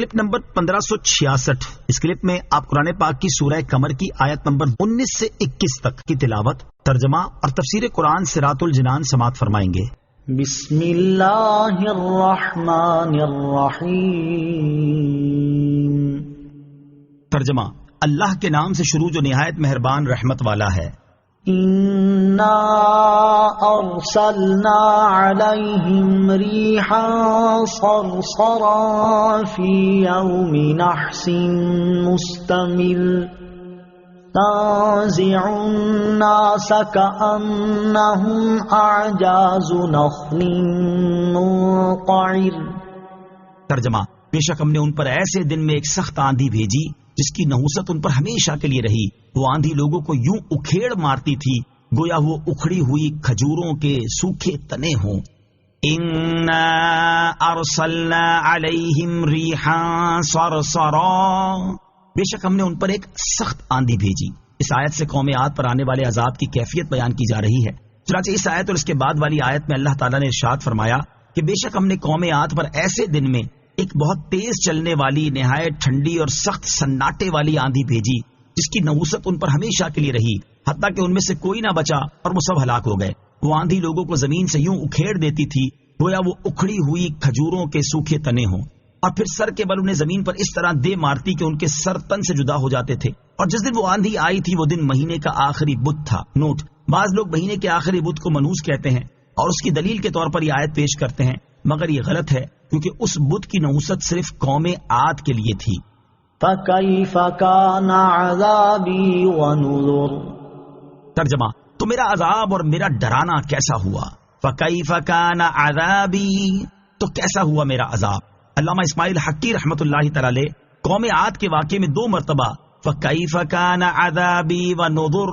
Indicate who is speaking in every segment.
Speaker 1: Clip number 1566. اس clip میں آپ قرآن پاک کی سورہ قمر کی آیت نمبر 19 سے 21 تک کی تلاوت، ترجمہ اور تفسیر قرآن صراط الجنان سماعت فرمائیں گے.
Speaker 2: بسم اللہ الرحمن الرحیم.
Speaker 1: ترجمہ: اللہ کے نام سے شروع جو نہایت مہربان رحمت والا ہے.
Speaker 2: انا ارسلنا علیہم ریحا صرصرا فی یوم نحس مستمر تنزع الناس کأنہم اعجاز نخل منقعر.
Speaker 1: ترجمہ: بے شک ہم نے ان پر ایسے دن میں ایک سخت آندھی بھیجی جس کی نحوست ان پر ہمیشہ کے لیے رہی. وہ آندھی لوگوں کو یوں اکھیڑ مارتی تھی گویا وہ اکھڑی ہوئی کھجوروں کے سوکھے تنے ہوں. انا ارسلنا علیہم ریحا صرصرا. بے شک ہم نے ان پر ایک سخت آندھی بھیجی. اس آیت سے قوم عاد پر آنے والے عذاب کی کیفیت بیان کی جا رہی ہے. چنانچہ اس آیت اور اس کے بعد والی آیت میں اللہ تعالیٰ نے ارشاد فرمایا کہ بے شک ہم نے قوم عاد پر ایسے دن میں ایک بہت تیز چلنے والی نہایت ٹھنڈی اور سخت سناٹے والی آندھی بھیجی جس کی نحوست ان پر ہمیشہ کے لیے رہی، حتیٰ کہ ان میں سے کوئی نہ بچا اور وہ سب ہلاک ہو گئے. وہ آندھی لوگوں کو زمین سے یوں اکھیڑ دیتی تھی گویا وہ اکھڑی ہوئی کھجوروں کے سوکھے تنے ہوں، اور پھر سر کے بل انہیں زمین پر اس طرح دے مارتی کہ ان کے سر تن سے جدا ہو جاتے تھے. اور جس دن وہ آندھی آئی تھی وہ دن مہینے کا آخری بدھ تھا. نوٹ: بعض لوگ مہینے کے آخری بدھ کو منحوس کہتے ہیں اور اس کی دلیل کے طور پر یہ آیت پیش کرتے ہیں، مگر یہ غلط ہے کیونکہ اس بدھ کی نحوست صرف قوم عاد کے لیے تھی.
Speaker 2: فَكَيْفَ كَانَ عَذَابِي وَنُذُرِ.
Speaker 1: ترجمہ: تو میرا عذاب اور میرا ڈرانا کیسا ہوا. فَكَيْفَ كَانَ عَذَابِي، تو کیسا ہوا میرا عذاب. علامہ اسماعیل حقی رحمۃ اللہ تعالی قوم عاد کے واقعے میں 2 مرتبہ فَكَيْفَ كَانَ عَذَابِي وَنُذُرِ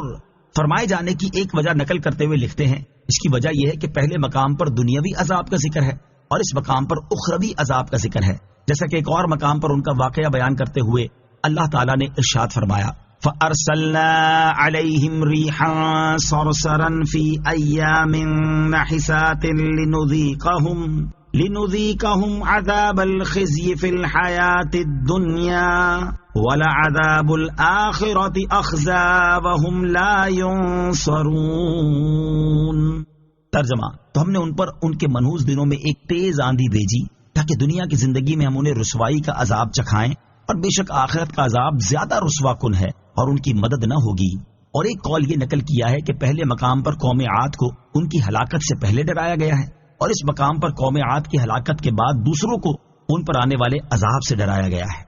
Speaker 1: فرمائے جانے کی ایک وجہ نقل کرتے ہوئے لکھتے ہیں. اس کی وجہ یہ ہے کہ پہلے مقام پر دنیاوی عذاب کا ذکر ہے اور اس مقام پر اخروی عذاب کا ذکر ہے، جیسا کہ ایک اور مقام پر ان کا واقعہ بیان کرتے ہوئے اللہ تعالیٰ نے ارشاد فرمایا فَأَرْسَلْنَا عَلَيْهِمْ رِيحًا صَرْصَرًا فِي أَيَّامٍ نَحِسَاتٍ لِنُذِيقَهُمْ عَذَابَ الْخِزْيِ فِي الْحَيَاةِ الدُّنْيَا وَلَعَذَابُ الْآخِرَةِ أَخْزَىٰ وَهُمْ لَا يُنصَرُونَ. ترجمہ: تو ہم نے ان پر ان کے منحوس دنوں میں ایک تیز آندھی بھیجی تاکہ دنیا کی زندگی میں ہم انہیں رسوائی کا عذاب چکھائیں، اور بے شک آخرت کا عذاب زیادہ رسوا کن ہے اور ان کی مدد نہ ہوگی. اور ایک قول یہ نقل کیا ہے کہ پہلے مقام پر قوم عاد کو ان کی ہلاکت سے پہلے ڈرایا گیا ہے اور اس مقام پر قوم عاد کی ہلاکت کے بعد دوسروں کو ان پر آنے والے عذاب سے ڈرایا گیا ہے.